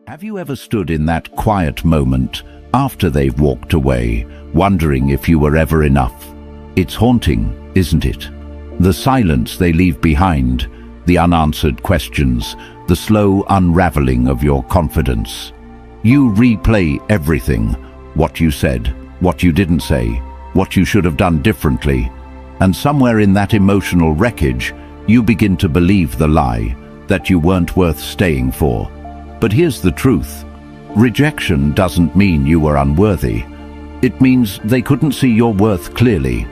Have you ever stood in that quiet moment after they've walked away, wondering if you were ever enough? It's haunting, isn't it? The silence they leave behind, the unanswered questions, the slow unraveling of your confidence. You replay everything, what you said, what you didn't say, what you should have done differently, and somewhere in that emotional wreckage, you begin to believe the lie that you weren't worth staying for. But here's the truth. Rejection doesn't mean you were unworthy. It means they couldn't see your worth clearly.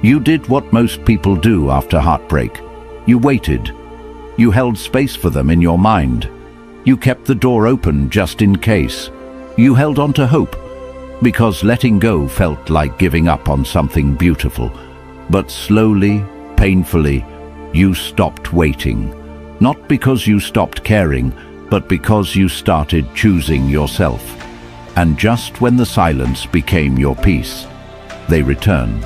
You did what most people do after heartbreak. You waited. You held space for them in your mind. You kept the door open just in case. You held on to hope, because letting go felt like giving up on something beautiful. But slowly, painfully, you stopped waiting. Not because you stopped caring, but because you started choosing yourself. And just when the silence became your peace, they return.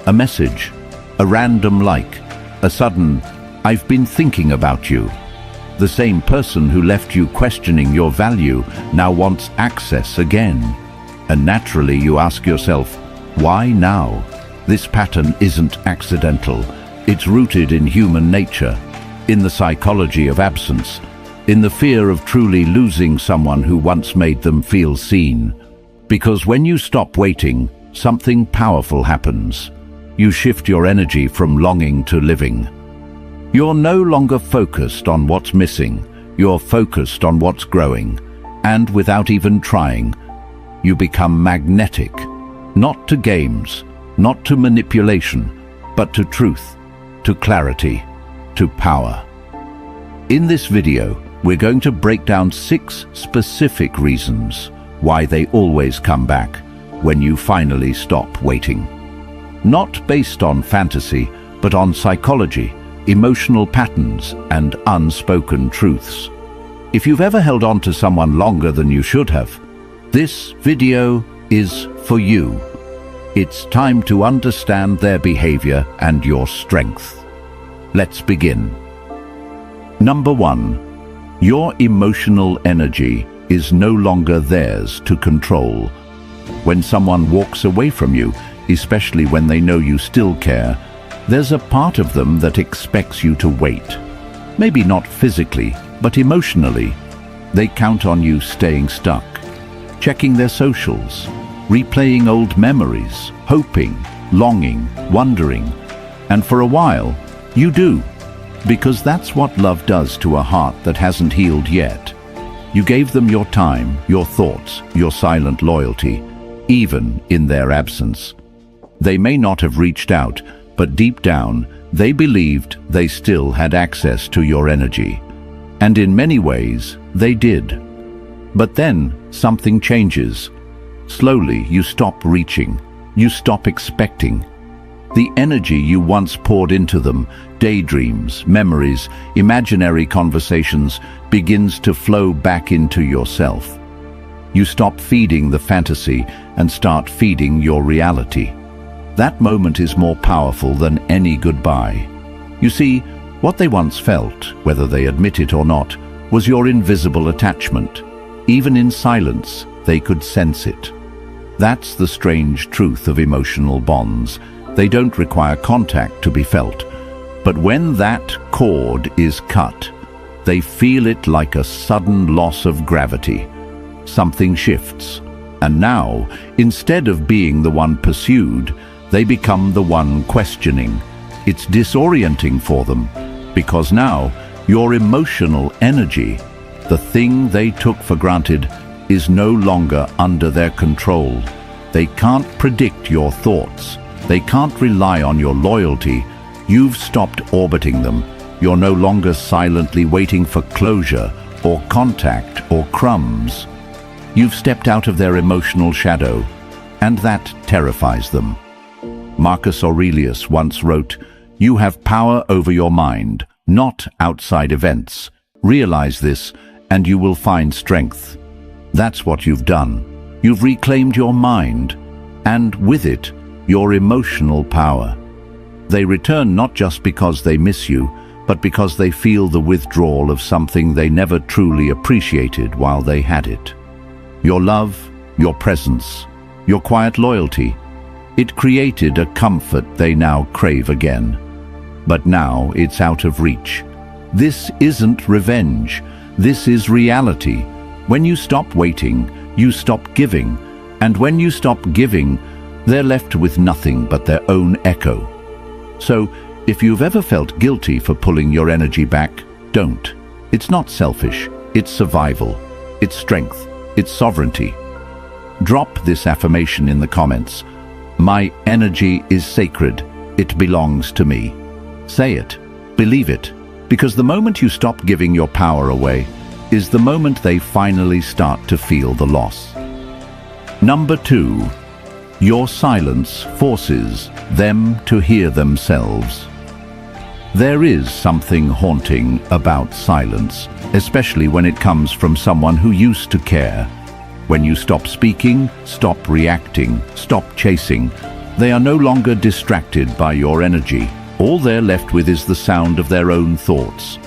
A message, a random like, a sudden, "I've been thinking about you." The same person who left you questioning your value now wants access again. And naturally you ask yourself, why now? This pattern isn't accidental. It's rooted in human nature, in the psychology of absence, in the fear of truly losing someone who once made them feel seen. Because when you stop waiting, something powerful happens. You shift your energy from longing to living. You're no longer focused on what's missing, you're focused on what's growing. And without even trying, you become magnetic, not to games, not to manipulation, but to truth, to clarity, to power. In this video, we're going to break down 6 specific reasons why they always come back when you finally stop waiting. Not based on fantasy, but on psychology, emotional patterns, and unspoken truths. If you've ever held on to someone longer than you should have, this video is for you. It's time to understand their behavior and your strength. Let's begin. Number 1. Your emotional energy is no longer theirs to control. When someone walks away from you, especially when they know you still care, there's a part of them that expects you to wait. Maybe not physically, but emotionally. They count on you staying stuck, checking their socials, replaying old memories, hoping, longing, wondering. And for a while, you do, because that's what love does to a heart that hasn't healed yet. You gave them your time, your thoughts, your silent loyalty, even in their absence. They may not have reached out, but deep down, they believed they still had access to your energy. And in many ways, they did. But then, something changes. Slowly, you stop reaching. You stop expecting. The energy you once poured into them, daydreams, memories, imaginary conversations, begins to flow back into yourself. You stop feeding the fantasy and start feeding your reality. That moment is more powerful than any goodbye. You see, what they once felt, whether they admit it or not, was your invisible attachment. Even in silence, they could sense it. That's the strange truth of emotional bonds. They don't require contact to be felt. But when that cord is cut, they feel it like a sudden loss of gravity. Something shifts. And now, instead of being the one pursued, they become the one questioning. It's disorienting for them, because now your emotional energy, the thing they took for granted, is no longer under their control. They can't predict your thoughts. They can't rely on your loyalty. You've stopped orbiting them. You're no longer silently waiting for closure or contact or crumbs. You've stepped out of their emotional shadow, and that terrifies them. Marcus Aurelius once wrote, "You have power over your mind, not outside events. Realize this, and you will find strength." That's what you've done. You've reclaimed your mind, and with it, your emotional power. They return not just because they miss you, but because they feel the withdrawal of something they never truly appreciated while they had it. Your love, your presence, your quiet loyalty, it created a comfort they now crave again. But now it's out of reach. This isn't revenge. This is reality. When you stop waiting, you stop giving. And when you stop giving, they're left with nothing but their own echo. So, if you've ever felt guilty for pulling your energy back, don't. It's not selfish. It's survival. It's strength. It's sovereignty. Drop this affirmation in the comments. My energy is sacred. It belongs to me. Say it. Believe it. Because the moment you stop giving your power away is the moment they finally start to feel the loss. Number 2. Your silence forces them to hear themselves. There is something haunting about silence, especially when it comes from someone who used to care. When you stop speaking, stop reacting, stop chasing, they are no longer distracted by your energy. All they're left with is the sound of their own thoughts.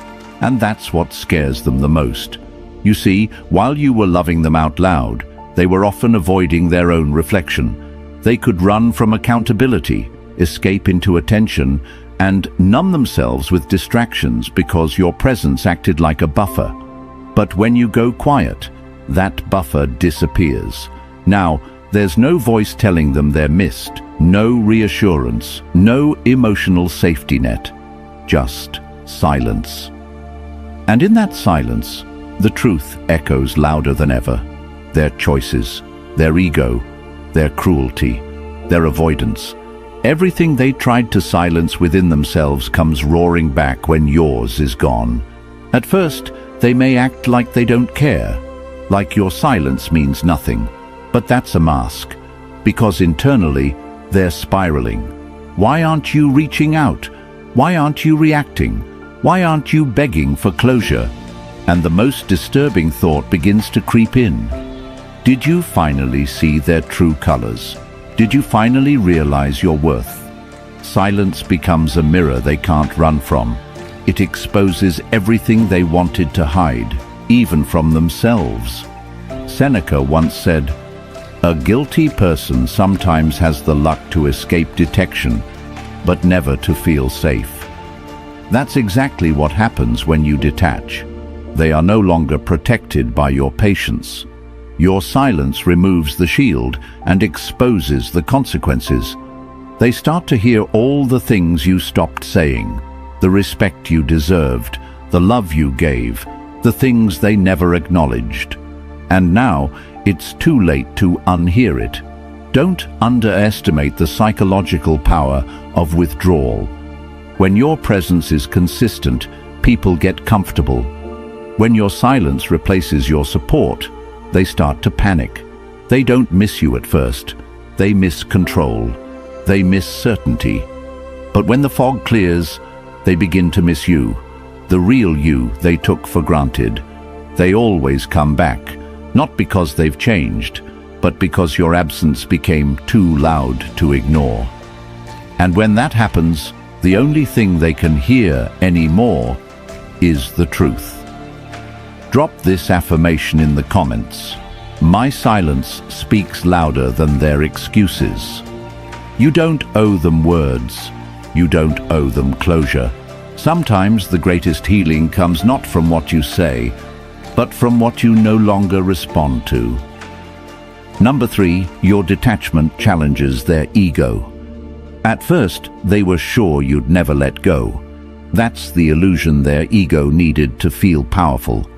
And that's what scares them the most. You see, while you were loving them out loud, they were often avoiding their own reflection. They could run from accountability, escape into attention, and numb themselves with distractions because your presence acted like a buffer. But when you go quiet, that buffer disappears. Now, there's no voice telling them they're missed, no reassurance, no emotional safety net, just silence. And in that silence, the truth echoes louder than ever. Their choices, their ego, their cruelty, their avoidance. Everything they tried to silence within themselves comes roaring back when yours is gone. At first, they may act like they don't care, like your silence means nothing. But that's a mask, because internally, they're spiraling. Why aren't you reaching out? Why aren't you reacting? Why aren't you begging for closure? And the most disturbing thought begins to creep in. Did you finally see their true colors? Did you finally realize your worth? Silence becomes a mirror they can't run from. It exposes everything they wanted to hide, even from themselves. Seneca once said, "A guilty person sometimes has the luck to escape detection, but never to feel safe." That's exactly what happens when you detach. They are no longer protected by your patience. Your silence removes the shield and exposes the consequences. They start to hear all the things you stopped saying, the respect you deserved, the love you gave, the things they never acknowledged. And now, it's too late to unhear it. Don't underestimate the psychological power of withdrawal. When your presence is consistent, people get comfortable. When your silence replaces your support, they start to panic. They don't miss you at first. They miss control. They miss certainty. But when the fog clears, they begin to miss you, the real you they took for granted. They always come back, not because they've changed, but because your absence became too loud to ignore. And when that happens, the only thing they can hear anymore is the truth. Drop this affirmation in the comments. My silence speaks louder than their excuses. You don't owe them words. You don't owe them closure. Sometimes the greatest healing comes not from what you say, but from what you no longer respond to. Number 3, your detachment challenges their ego. At first, they were sure you'd never let go. That's the illusion their ego needed to feel powerful.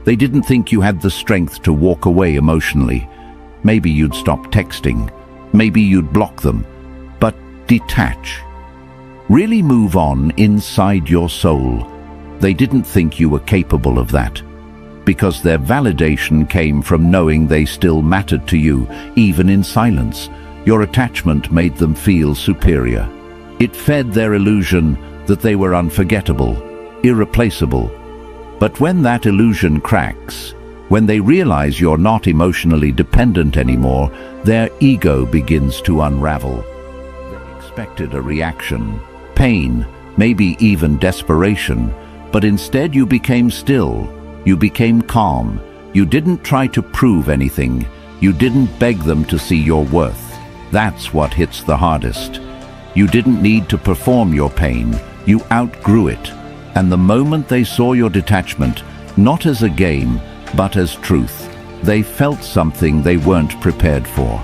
They didn't think you had the strength to walk away emotionally. Maybe you'd stop texting. Maybe you'd block them. But detach. Really move on inside your soul. They didn't think you were capable of that, because their validation came from knowing they still mattered to you, even in silence. Your attachment made them feel superior. It fed their illusion that they were unforgettable, irreplaceable. But when that illusion cracks, when they realize you're not emotionally dependent anymore, their ego begins to unravel. They expected a reaction, pain, maybe even desperation, but instead you became still, you became calm. You didn't try to prove anything. You didn't beg them to see your worth. That's what hits the hardest. You didn't need to perform your pain. You outgrew it. And the moment they saw your detachment, not as a game, but as truth, they felt something they weren't prepared for: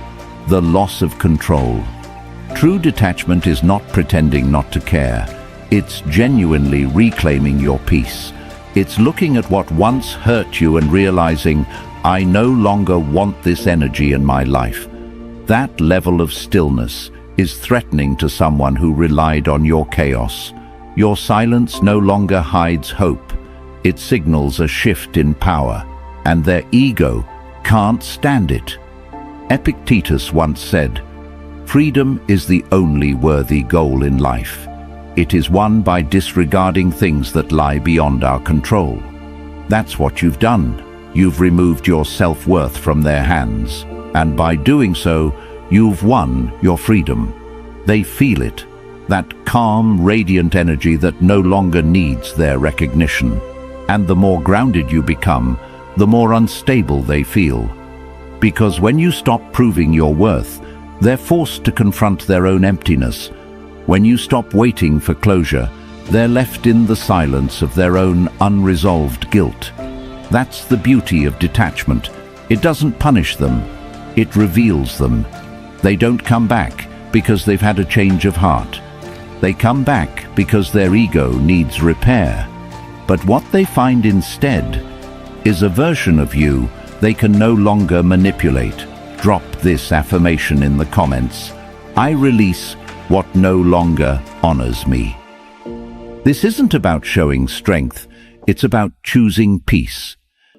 the loss of control. True detachment is not pretending not to care. It's genuinely reclaiming your peace. It's looking at what once hurt you and realizing, I no longer want this energy in my life. That level of stillness is threatening to someone who relied on your chaos. Your silence no longer hides hope. It signals a shift in power, and their ego can't stand it. Epictetus once said, "Freedom is the only worthy goal in life. It is won by disregarding things that lie beyond our control." That's what you've done. You've removed your self-worth from their hands, and by doing so, you've won your freedom. They feel it, that calm, radiant energy that no longer needs their recognition. And the more grounded you become, the more unstable they feel. Because when you stop proving your worth, they're forced to confront their own emptiness. When you stop waiting for closure, they're left in the silence of their own unresolved guilt. That's the beauty of detachment. It doesn't punish them, it reveals them. They don't come back because they've had a change of heart. They come back because their ego needs repair. But what they find instead is a version of you they can no longer manipulate. Drop this affirmation in the comments: I release what no longer honors me. This isn't about showing strength, it's about choosing peace.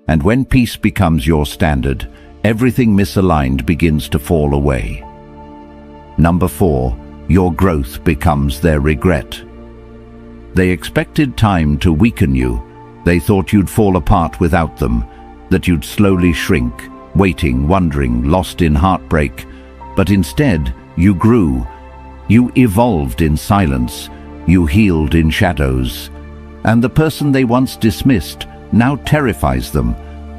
And when peace becomes your standard, everything misaligned begins to fall away. Number 4, your growth becomes their regret. They expected time to weaken you. They thought you'd fall apart without them, that you'd slowly shrink, waiting, wondering, lost in heartbreak. But instead, you grew. You evolved in silence. You healed in shadows. And the person they once dismissed now terrifies them,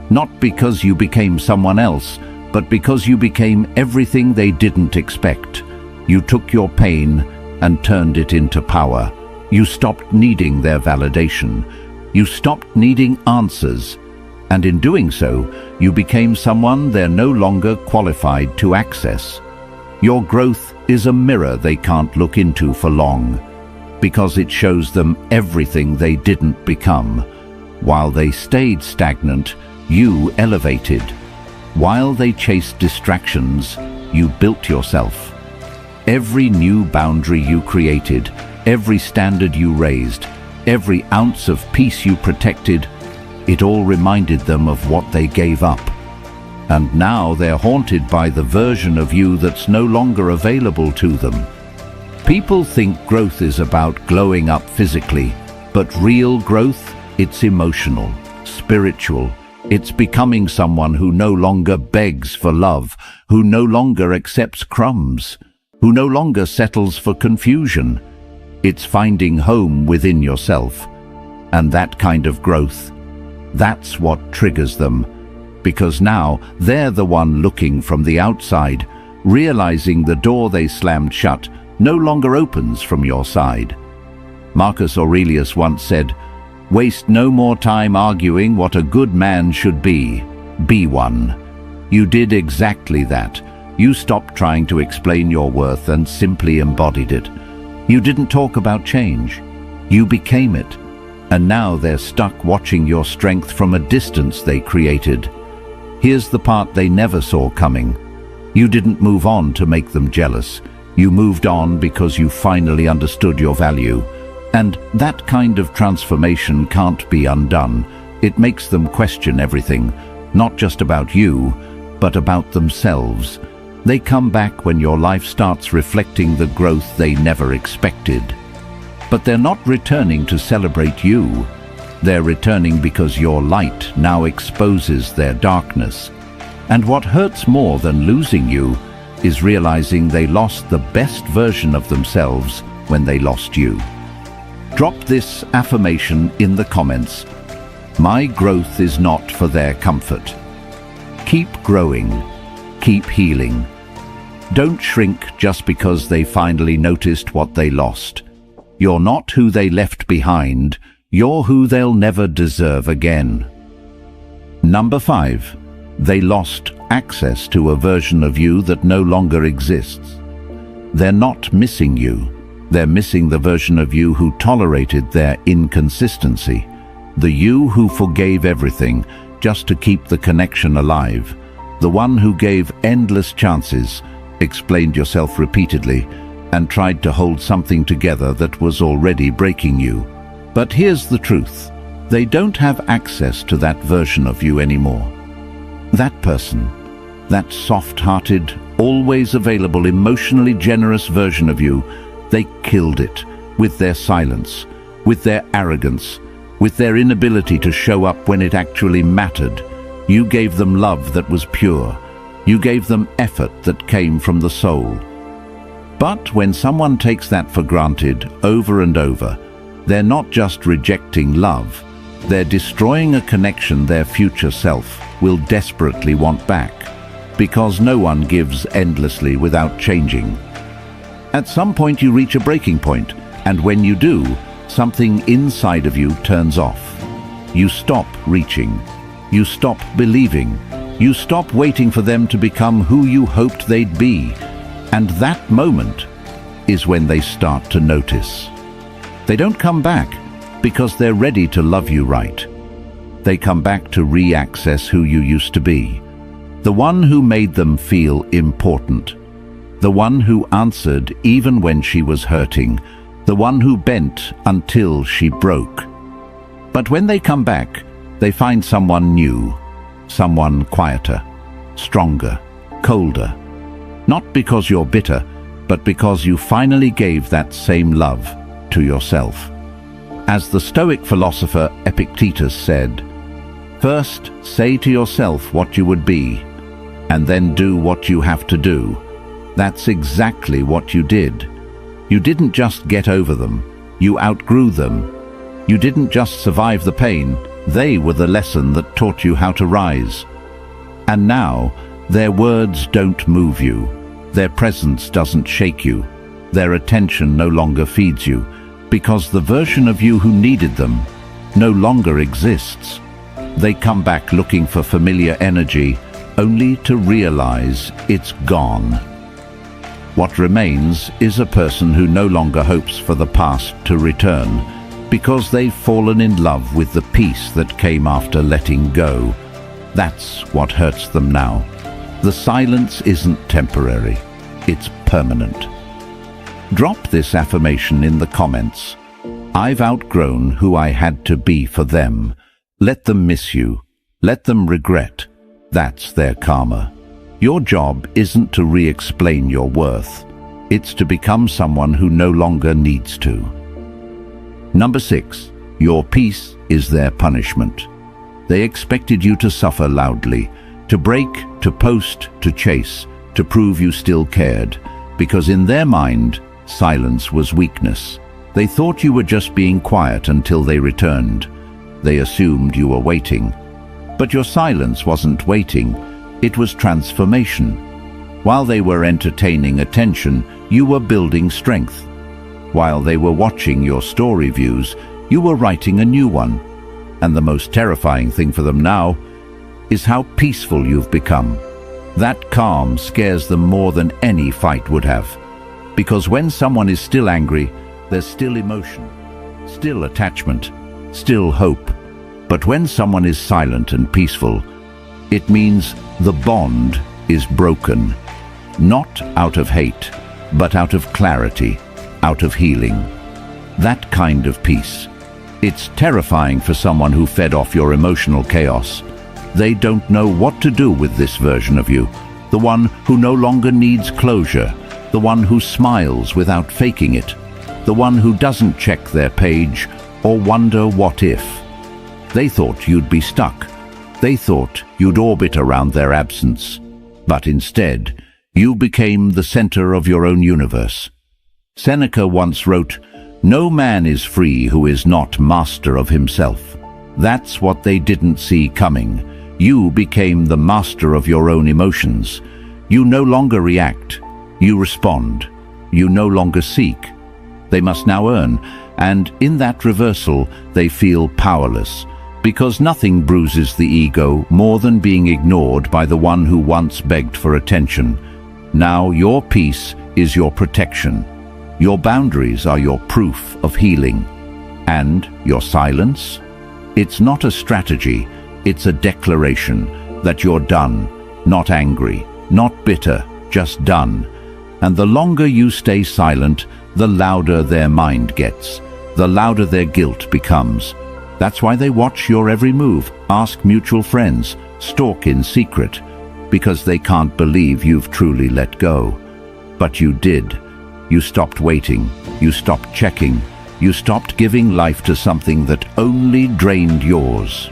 not because you became someone else, but because you became everything they didn't expect. You took your pain and turned it into power. You stopped needing their validation. You stopped needing answers. And in doing so, you became someone they're no longer qualified to access. Your growth is a mirror they can't look into for long, because it shows them everything they didn't become. While they stayed stagnant, you elevated. While they chased distractions, you built yourself. Every new boundary you created, every standard you raised, every ounce of peace you protected, it all reminded them of what they gave up. And now they're haunted by the version of you that's no longer available to them. People think growth is about glowing up physically, but real growth, it's emotional, spiritual. It's becoming someone who no longer begs for love, who no longer accepts crumbs, who no longer settles for confusion. It's finding home within yourself. And that kind of growth, that's what triggers them. Because now they're the one looking from the outside, realizing the door they slammed shut no longer opens from your side. Marcus Aurelius once said, "Waste no more time arguing what a good man should be. Be one." You did exactly that. You stopped trying to explain your worth and simply embodied it. You didn't talk about change. You became it. And now they're stuck watching your strength from a distance they created. Here's the part they never saw coming. You didn't move on to make them jealous. You moved on because you finally understood your value. And that kind of transformation can't be undone. It makes them question everything, not just about you, but about themselves. They come back when your life starts reflecting the growth they never expected. But they're not returning to celebrate you. They're returning because your light now exposes their darkness. And what hurts more than losing you is realizing they lost the best version of themselves when they lost you. Drop this affirmation in the comments. My growth is not for their comfort. Keep growing. Keep healing. Don't shrink just because they finally noticed what they lost. You're not who they left behind. You're who they'll never deserve again. Number 5. They lost access to a version of you that no longer exists. They're not missing you. They're missing the version of you who tolerated their inconsistency. The you who forgave everything just to keep the connection alive. The one who gave endless chances, explained yourself repeatedly, and tried to hold something together that was already breaking you. But here's the truth. They don't have access to that version of you anymore. That person, that soft-hearted, always available, emotionally generous version of you, they killed it with their silence, with their arrogance, with their inability to show up when it actually mattered. You gave them love that was pure. You gave them effort that came from the soul. But when someone takes that for granted over and over, they're not just rejecting love, they're destroying a connection their future self will desperately want back, because no one gives endlessly without changing. At some point you reach a breaking point, and when you do, something inside of you turns off. You stop reaching. You stop believing. You stop waiting for them to become who you hoped they'd be. And that moment is when they start to notice. They don't come back because they're ready to love you right. They come back to re-access who you used to be. The one who made them feel important. The one who answered even when she was hurting. The one who bent until she broke. But when they come back, they find someone new, someone quieter, stronger, colder. Not because you're bitter, but because you finally gave that same love to yourself. As the Stoic philosopher Epictetus said, "First say to yourself what you would be, and then do what you have to do." That's exactly what you did. You didn't just get over them, you outgrew them. You didn't just survive the pain, they were the lesson that taught you how to rise. And now, their words don't move you, their presence doesn't shake you, their attention no longer feeds you, because the version of you who needed them no longer exists. They come back looking for familiar energy, only to realize it's gone. What remains is a person who no longer hopes for the past to return, because they've fallen in love with the peace that came after letting go. That's what hurts them now. The silence isn't temporary, it's permanent. Drop this affirmation in the comments. I've outgrown who I had to be for them. Let them miss you. Let them regret. That's their karma. Your job isn't to re-explain your worth. It's to become someone who no longer needs to. Number 6. Your peace is their punishment. They expected you to suffer loudly, to break, to post, to chase, to prove you still cared, because in their mind, silence was weakness. They thought you were just being quiet until they returned. They assumed you were waiting. But your silence wasn't waiting. It was transformation. While they were entertaining attention, you were building strength. While they were watching your story views, you were writing a new one. And the most terrifying thing for them now is how peaceful you've become. That calm scares them more than any fight would have. Because when someone is still angry, there's still emotion, still attachment, still hope. But when someone is silent and peaceful, it means the bond is broken, not out of hate, but out of clarity, out of healing. That kind of peace. It's terrifying for someone who fed off your emotional chaos. They don't know what to do with this version of you, the one who no longer needs closure, the one who smiles without faking it, the one who doesn't check their page or wonder what if. They thought you'd be stuck. They thought you'd orbit around their absence. But instead, you became the center of your own universe. Seneca once wrote, No man is free who is not master of himself. That's what they didn't see coming. You became the master of your own emotions. You no longer react. You respond. You no longer seek. They must now earn, and in that reversal, they feel powerless, because nothing bruises the ego more than being ignored by the one who once begged for attention. Now your peace is your protection. Your boundaries are your proof of healing. And your silence? It's not a strategy, it's a declaration that you're done, not angry, not bitter, just done. And the longer you stay silent, the louder their mind gets, the louder their guilt becomes. That's why they watch your every move, ask mutual friends, stalk in secret, because they can't believe you've truly let go. But you did. You stopped waiting, you stopped checking, you stopped giving life to something that only drained yours.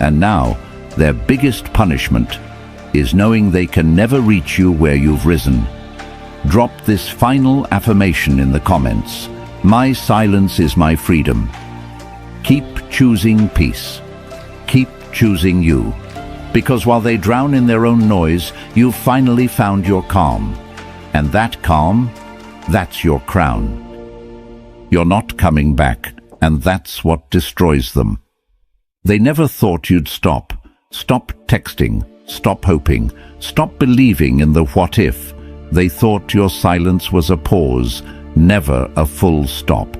And now, their biggest punishment is knowing they can never reach you where you've risen. Drop this final affirmation in the comments. My silence is my freedom. Keep choosing peace. Keep choosing you. Because while they drown in their own noise, you've finally found your calm. And that calm, that's your crown. You're not coming back, and that's what destroys them. They never thought you'd stop. Stop texting, stop hoping, stop believing in the what if. They thought your silence was a pause, never a full stop.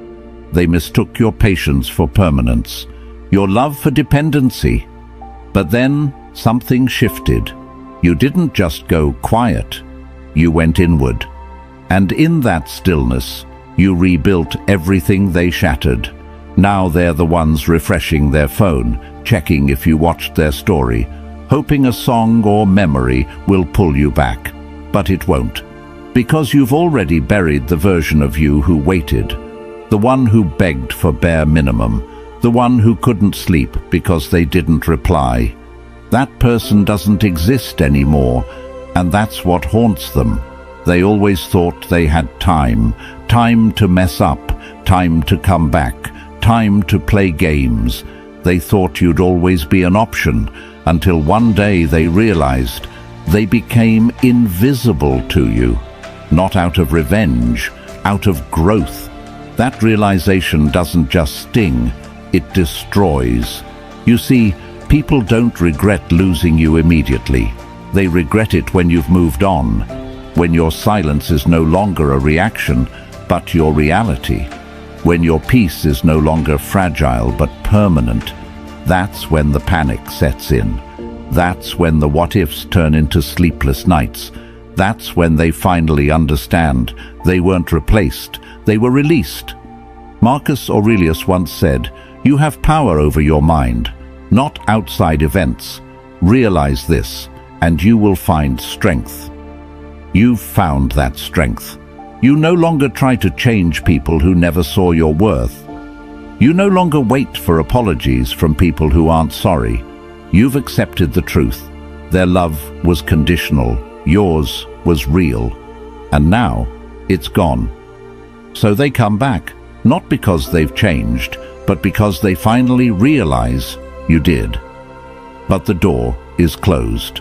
They mistook your patience for permanence, your love for dependency. But then something shifted. You didn't just go quiet, you went inward. And in that stillness, you rebuilt everything they shattered. Now they're the ones refreshing their phone, checking if you watched their story, hoping a song or memory will pull you back. But it won't, because you've already buried the version of you who waited, the one who begged for bare minimum, the one who couldn't sleep because they didn't reply. That person doesn't exist anymore, and that's what haunts them. They always thought they had time to mess up, time to come back, time to play games. They thought you'd always be an option, until one day they realized they became invisible to you. Not out of revenge, out of growth. That realization doesn't just sting, it destroys. You see, people don't regret losing you immediately. They regret it when you've moved on, when your silence is no longer a reaction, but your reality. When your peace is no longer fragile but permanent. That's when the panic sets in. That's when the what-ifs turn into sleepless nights. That's when they finally understand they weren't replaced, they were released. Marcus Aurelius once said, "You have power over your mind, not outside events. Realize this, and you will find strength." You've found that strength. You no longer try to change people who never saw your worth. You no longer wait for apologies from people who aren't sorry. You've accepted the truth. Their love was conditional. Yours was real. And now it's gone. So they come back, not because they've changed, but because they finally realize you did. But the door is closed.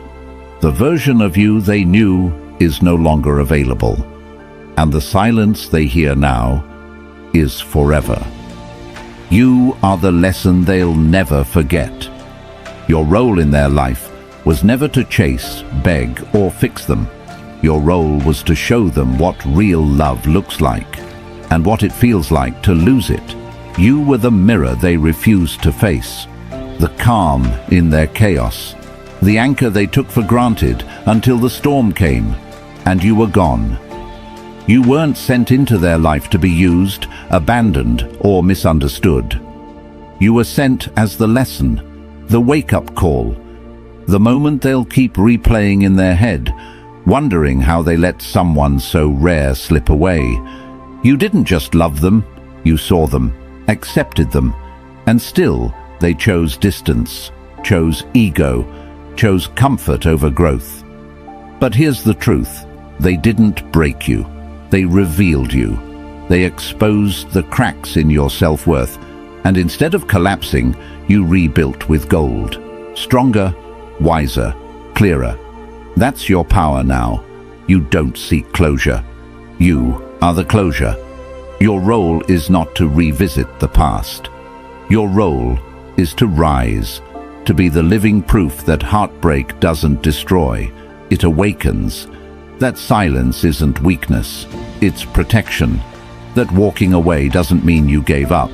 The version of you they knew is no longer available. And the silence they hear now is forever. You are the lesson they'll never forget. Your role in their life was never to chase, beg, or fix them. Your role was to show them what real love looks like, and what it feels like to lose it. You were the mirror they refused to face, the calm in their chaos, the anchor they took for granted until the storm came, and you were gone. You weren't sent into their life to be used, abandoned, or misunderstood. You were sent as the lesson, the wake-up call, the moment they'll keep replaying in their head, wondering how they let someone so rare slip away. You didn't just love them, you saw them, accepted them, and still they chose distance, chose ego, chose comfort over growth. But here's the truth. They didn't break you. They revealed you. They exposed the cracks in your self-worth, and instead of collapsing, you rebuilt with gold. Stronger, wiser, clearer. That's your power now. You don't seek closure. You are the closure. Your role is not to revisit the past. Your role is to rise, to be the living proof that heartbreak doesn't destroy, it awakens. That silence isn't weakness, it's protection. That walking away doesn't mean you gave up.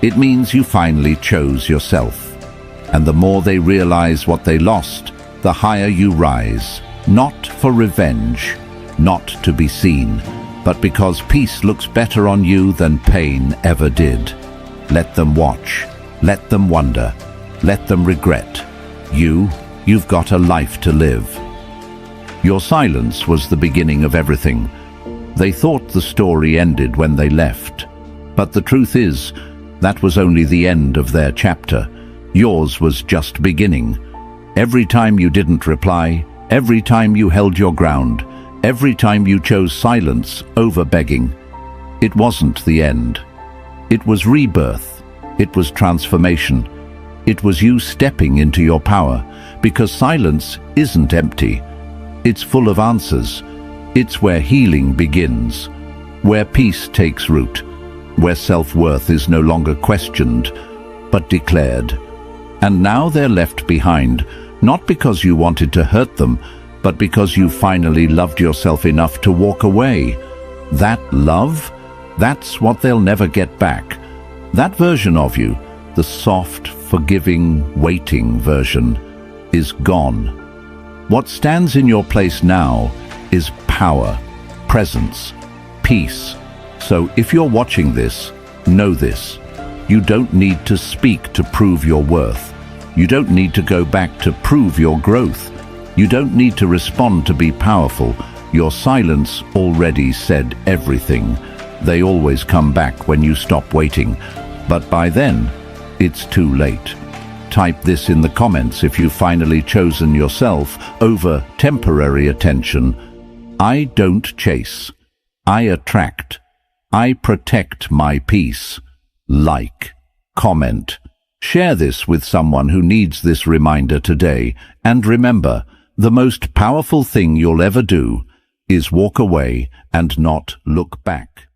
It means you finally chose yourself. And the more they realize what they lost, the higher you rise. Not for revenge, not to be seen, but because peace looks better on you than pain ever did. Let them watch, let them wonder, let them regret. You've got a life to live. Your silence was the beginning of everything. They thought the story ended when they left. But the truth is, that was only the end of their chapter. Yours was just beginning. Every time you didn't reply, every time you held your ground, every time you chose silence over begging, it wasn't the end. It was rebirth. It was transformation. It was you stepping into your power, because silence isn't empty. It's full of answers. It's where healing begins, where peace takes root, where self-worth is no longer questioned, but declared. And now they're left behind, not because you wanted to hurt them, but because you finally loved yourself enough to walk away. That love, that's what they'll never get back. That version of you, the soft, forgiving, waiting version, is gone. What stands in your place now is power, presence, peace. So if you're watching this, know this. You don't need to speak to prove your worth. You don't need to go back to prove your growth. You don't need to respond to be powerful. Your silence already said everything. They always come back when you stop waiting. But by then, it's too late. Type this in the comments if you've finally chosen yourself over temporary attention. I don't chase. I attract. I protect my peace. Like, comment, share this with someone who needs this reminder today. And remember, the most powerful thing you'll ever do is walk away and not look back.